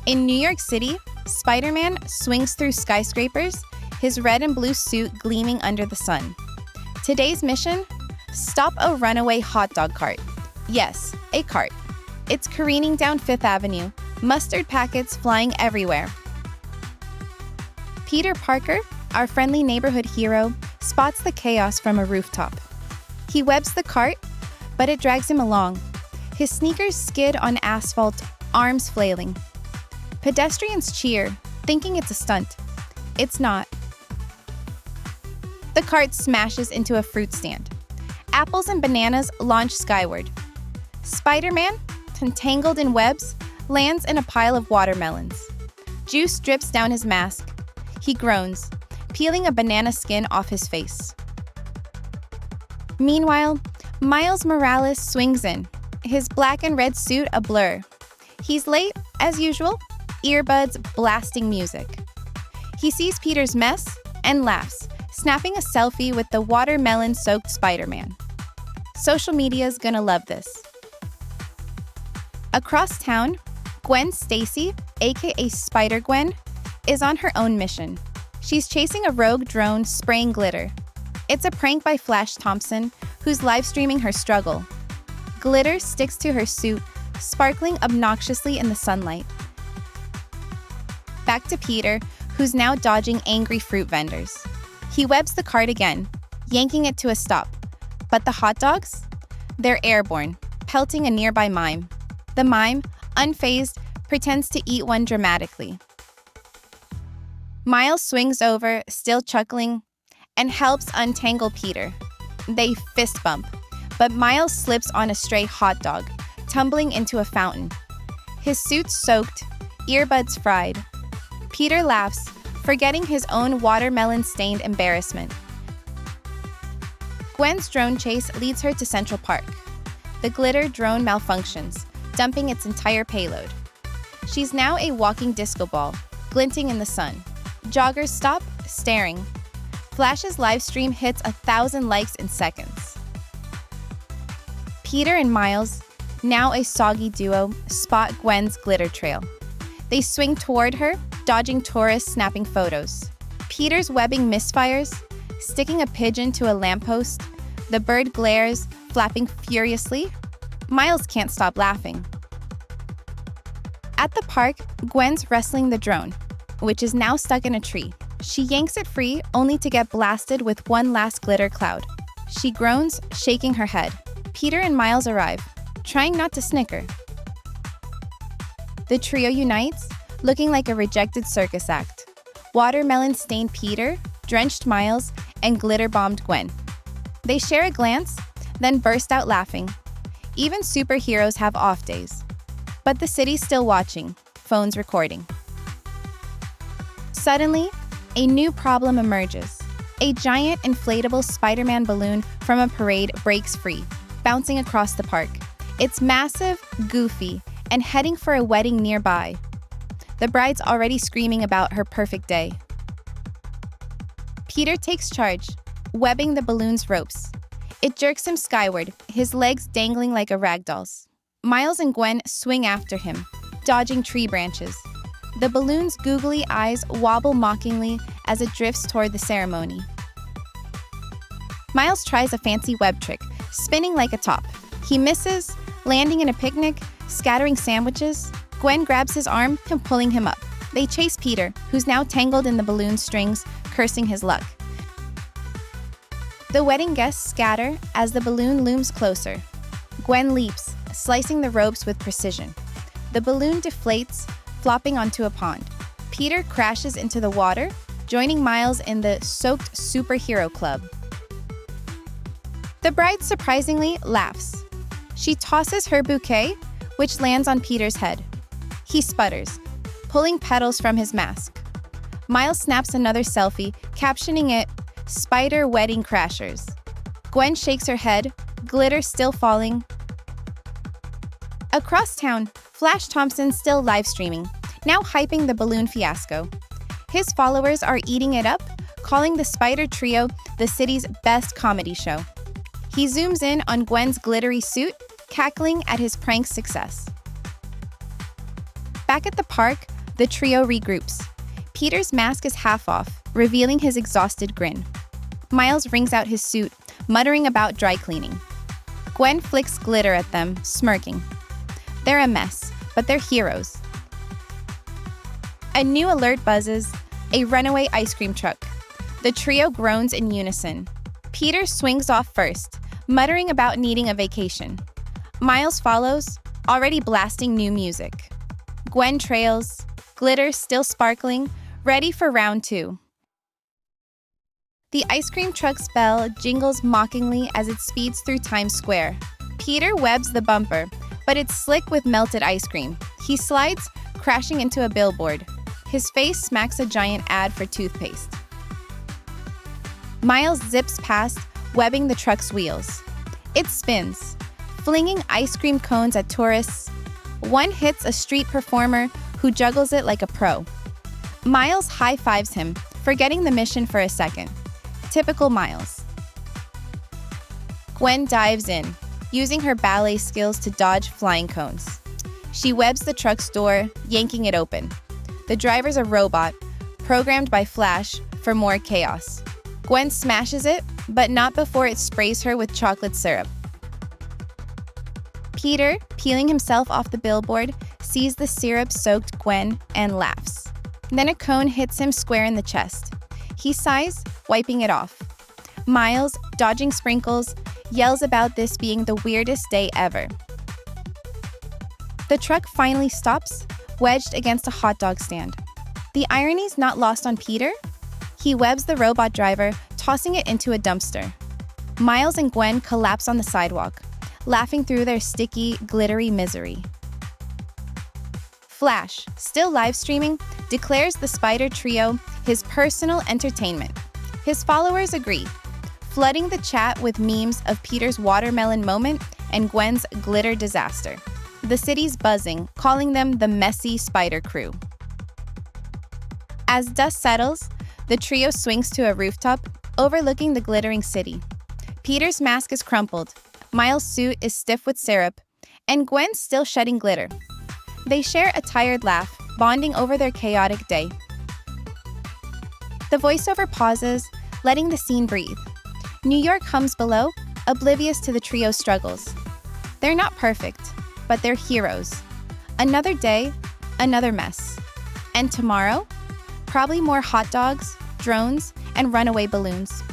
In New York City, Spider-Man swings through skyscrapers, his red and blue suit gleaming under the sun. Today's mission? Stop a runaway hot dog cart. Yes, a cart. It's careening down Fifth Avenue, mustard packets flying everywhere. Peter Parker, our friendly neighborhood hero, spots the chaos from a rooftop. He webs the cart, but it drags him along. His sneakers skid on asphalt, arms flailing. Pedestrians cheer, thinking it's a stunt. It's not. The cart smashes into a fruit stand. Apples and bananas launch skyward. Spider-Man, entangled in webs, lands in a pile of watermelons. Juice drips down his mask. He groans, peeling a banana skin off his face. Meanwhile, Miles Morales swings in, his black and red suit a blur. He's late, as usual, earbuds blasting music. He sees Peter's mess and laughs, snapping a selfie with the watermelon-soaked Spider-Man. Social media's gonna love this. Across town, Gwen Stacy, aka Spider-Gwen, is on her own mission. She's chasing a rogue drone spraying glitter. It's a prank by Flash Thompson, who's live-streaming her struggle. Glitter sticks to her suit, sparkling obnoxiously in the sunlight. Back to Peter, who's now dodging angry fruit vendors. He webs the cart again, yanking it to a stop. But the hot dogs? They're airborne, pelting a nearby mime. The mime, unfazed, pretends to eat one dramatically. Miles swings over, still chuckling, and helps untangle Peter. They fist bump, but Miles slips on a stray hot dog, tumbling into a fountain. His suit's soaked, earbuds fried. Peter laughs, forgetting his own watermelon-stained embarrassment. Gwen's drone chase leads her to Central Park. The glitter drone malfunctions, dumping its entire payload. She's now a walking disco ball, glinting in the sun. Joggers stop, staring. Flash's livestream hits 1,000 likes in seconds. Peter and Miles, now a soggy duo, spot Gwen's glitter trail. They swing toward her, dodging tourists snapping photos. Peter's webbing misfires, sticking a pigeon to a lamppost. The bird glares, flapping furiously. Miles can't stop laughing. At the park, Gwen's wrestling the drone, which is now stuck in a tree. She yanks it free, only to get blasted with one last glitter cloud. She groans, shaking her head. Peter and Miles arrive, trying not to snicker. The trio unites, looking like a rejected circus act. Watermelon-stained Peter, drenched Miles, and glitter-bombed Gwen. They share a glance, then burst out laughing. Even superheroes have off days. But the city's still watching, phones recording. Suddenly, a new problem emerges. A giant inflatable Spider-Man balloon from a parade breaks free, bouncing across the park. It's massive, goofy, and heading for a wedding nearby. The bride's already screaming about her perfect day. Peter takes charge, webbing the balloon's ropes. It jerks him skyward, his legs dangling like a ragdoll's. Miles and Gwen swing after him, dodging tree branches. The balloon's googly eyes wobble mockingly as it drifts toward the ceremony. Miles tries a fancy web trick, spinning like a top. He misses, landing in a picnic, scattering sandwiches. Gwen grabs his arm and pulling him up. They chase Peter, who's now tangled in the balloon strings, cursing his luck. The wedding guests scatter as the balloon looms closer. Gwen leaps, slicing the ropes with precision. The balloon deflates, flopping onto a pond. Peter crashes into the water, joining Miles in the soaked superhero club. The bride surprisingly laughs. She tosses her bouquet, which lands on Peter's head. He sputters, pulling petals from his mask. Miles snaps another selfie, captioning it, "Spider Wedding Crashers." Gwen shakes her head, glitter still falling. Across town, Flash Thompson's still live streaming, now hyping the balloon fiasco. His followers are eating it up, calling the Spider Trio the city's best comedy show. He zooms in on Gwen's glittery suit, cackling at his prank's success. Back at the park, The trio regroups. Peter's mask is half off, revealing his exhausted grin. Miles wrings out his suit, muttering about dry cleaning. Gwen flicks glitter at them, smirking. They're a mess, but they're heroes. A new alert buzzes, a runaway ice cream truck. The trio groans in unison. Peter swings off first, muttering about needing a vacation. Miles follows, already blasting new music. Gwen trails, glitter still sparkling, ready for round 2. The ice cream truck's bell jingles mockingly as it speeds through Times Square. Peter webs the bumper, but it's slick with melted ice cream. He slides, crashing into a billboard. His face smacks a giant ad for toothpaste. Miles zips past, webbing the truck's wheels. It spins, flinging ice cream cones at tourists. One hits a street performer who juggles it like a pro. Miles high-fives him, forgetting the mission for a second. Typical Miles. Gwen dives in, using her ballet skills to dodge flying cones. She webs the truck's door, yanking it open. The driver's a robot, programmed by Flash for more chaos. Gwen smashes it, but not before it sprays her with chocolate syrup. Peter, peeling himself off the billboard, sees the syrup-soaked Gwen and laughs. Then a cone hits him square in the chest. He sighs, wiping it off. Miles, dodging sprinkles, yells about this being the weirdest day ever. The truck finally stops, wedged against a hot dog stand. The irony's not lost on Peter. He webs the robot driver, tossing it into a dumpster. Miles and Gwen collapse on the sidewalk, laughing through their sticky, glittery misery. Flash, still live streaming, declares the Spider Trio his personal entertainment. His followers agree, flooding the chat with memes of Peter's watermelon moment and Gwen's glitter disaster. The city's buzzing, calling them the messy Spider Crew. As dust settles, the trio swings to a rooftop, overlooking the glittering city. Peter's mask is crumpled, Miles' suit is stiff with syrup, and Gwen's still shedding glitter. They share a tired laugh, bonding over their chaotic day. The voiceover pauses, letting the scene breathe. New York hums below, oblivious to the trio's struggles. They're not perfect, but they're heroes. Another day, another mess. And tomorrow? Probably more hot dogs, drones, and runaway balloons.